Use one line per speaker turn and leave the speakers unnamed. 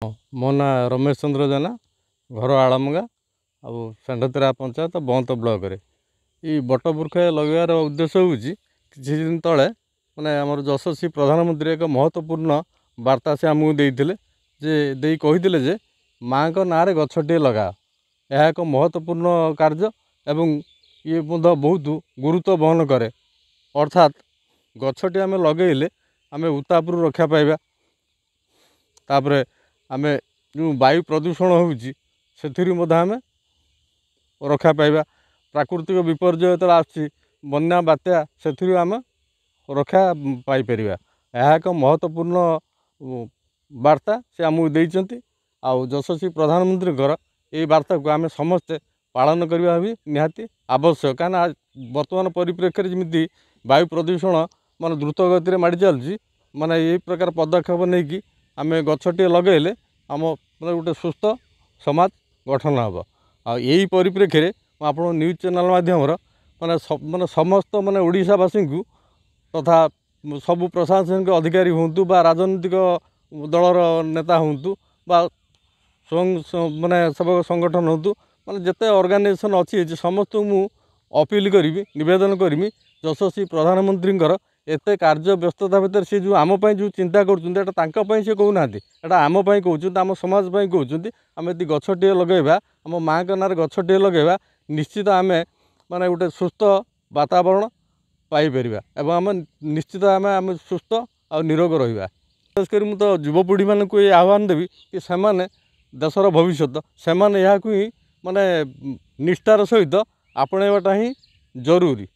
ମୋ ନାଁ ରମେଶ ଚନ୍ଦ୍ର ଜେନା, ଘର ଆଳମଗା ଆଉ ଷେଣ୍ଢତେରା ପଞ୍ଚାୟତ ବନ୍ତ ବ୍ଲକରେ। ଏଇ ବଟବୃକ୍ଷ ଲଗାଇବାର ଉଦ୍ଦେଶ୍ୟ ହେଉଛି କିଛି ଦିନ ତଳେ ମାନେ ଆମର ଯଶସ୍ୱୀ ପ୍ରଧାନମନ୍ତ୍ରୀ ଏକ ମହତ୍ତ୍ୱପୂର୍ଣ୍ଣ ବାର୍ତ୍ତା ସେ ଆମକୁ ଦେଇଥିଲେ, କହିଥିଲେ ଯେ ମାଆଙ୍କ ନାଁରେ ଗଛଟିଏ ଲଗାଅ। ଏହା ଏକ ମହତ୍ତ୍ୱପୂର୍ଣ୍ଣ କାର୍ଯ୍ୟ ଏବଂ ଇଏ ମଧ୍ୟ ବହୁତ ଗୁରୁତ୍ୱ ବହନ କରେ। ଅର୍ଥାତ୍ ଗଛଟି ଆମେ ଲଗାଇଲେ ଆମେ ଉତ୍ତାପରୁ ରକ୍ଷା ପାଇବା। ତାପରେ ଆମେ ଯେଉଁ ବାୟୁ ପ୍ରଦୂଷଣ ହେଉଛି ସେଥିରୁ ମଧ୍ୟ ଆମେ ରକ୍ଷା ପାଇବା। ପ୍ରାକୃତିକ ବିପର୍ଯ୍ୟୟ ଯେତେବେଳେ ଆସୁଛି, ବନ୍ୟା ବାତ୍ୟା, ସେଥିରୁ ଆମେ ରକ୍ଷା ପାଇପାରିବା। ଏହା ଏକ ମହତ୍ତ୍ୱପୂର୍ଣ୍ଣ ବାର୍ତ୍ତା ସେ ଆମକୁ ଦେଇଛନ୍ତି। ଆଉ ଯଶସ୍ୱୀ ପ୍ରଧାନମନ୍ତ୍ରୀଙ୍କର ଏହି ବାର୍ତ୍ତାକୁ ଆମେ ସମସ୍ତେ ପାଳନ କରିବା ବି ନିହାତି ଆବଶ୍ୟକ। କାହିଁକିନା ବର୍ତ୍ତମାନ ପରିପ୍ରେକ୍ଷୀରେ ଯେମିତି ବାୟୁ ପ୍ରଦୂଷଣ ମାନେ ଦ୍ରୁତ ଗତିରେ ମାଡ଼ି ଚାଲୁଛି, ମାନେ ଏହି ପ୍ରକାର ପଦକ୍ଷେପ ନେଇକି ଆମେ ଗଛଟିଏ ଲଗାଇଲେ ଆମ ମାନେ ଗୋଟେ ସୁସ୍ଥ ସମାଜ ଗଠନ ହେବ। ଆଉ ଏହି ପରିପ୍ରେକ୍ଷୀରେ ମୁଁ ଆପଣଙ୍କ ନ୍ୟୁଜ୍ ଚ୍ୟାନେଲ୍ ମାଧ୍ୟମରେ ମାନେ ସମସ୍ତ ମାନେ ଓଡ଼ିଶାବାସୀଙ୍କୁ ତଥା ସବୁ ପ୍ରଶାସନିକ ଅଧିକାରୀ ହୁଅନ୍ତୁ ବା ରାଜନୈତିକ ଦଳର ନେତା ହୁଅନ୍ତୁ ବା ମାନେ ସେବକ ସଂଗଠନ ହୁଅନ୍ତୁ, ମାନେ ଯେତେ ଅର୍ଗାନାଇଜେସନ୍ ଅଛି ସମସ୍ତଙ୍କୁ ମୁଁ ଅପିଲ୍ କରିବି, ନିବେଦନ କରିବି, ଯଶସ୍ୱୀ ପ୍ରଧାନମନ୍ତ୍ରୀଙ୍କର ଏତେ କାର୍ଯ୍ୟ ବ୍ୟସ୍ତତା ଭିତରେ ସେ ଯେଉଁ ଆମ ପାଇଁ ଯେଉଁ ଚିନ୍ତା କରୁଛନ୍ତି, ଏଇଟା ତାଙ୍କ ପାଇଁ ସେ କହୁନାହାନ୍ତି, ଏଇଟା ଆମ ପାଇଁ କହୁଛନ୍ତି, ଆମ ସମାଜ ପାଇଁ କହୁଛନ୍ତି। ଆମେ ଯଦି ଗଛଟିଏ ଲଗାଇବା, ଆମ ମାଆଙ୍କ ନାଁରେ ଗଛଟିଏ ଲଗାଇବା, ନିଶ୍ଚିତ ଆମେ ମାନେ ଗୋଟେ ସୁସ୍ଥ ବାତାବରଣ ପାଇପାରିବା ଏବଂ ଆମେ ନିଶ୍ଚିତ ଆମେ ସୁସ୍ଥ ଆଉ ନିରୋଗ ରହିବା। ବିଶେଷ କରି ମୁଁ ତ ଯୁବପିଢ଼ିମାନଙ୍କୁ ଏ ଆହ୍ୱାନ ଦେବି କି ସେମାନେ ଦେଶର ଭବିଷ୍ୟତ, ସେମାନେ ଏହାକୁ ହିଁ ମାନେ ନିଷ୍ଠାର ସହିତ ଆପଣେଇବାଟା ହିଁ ଜରୁରୀ।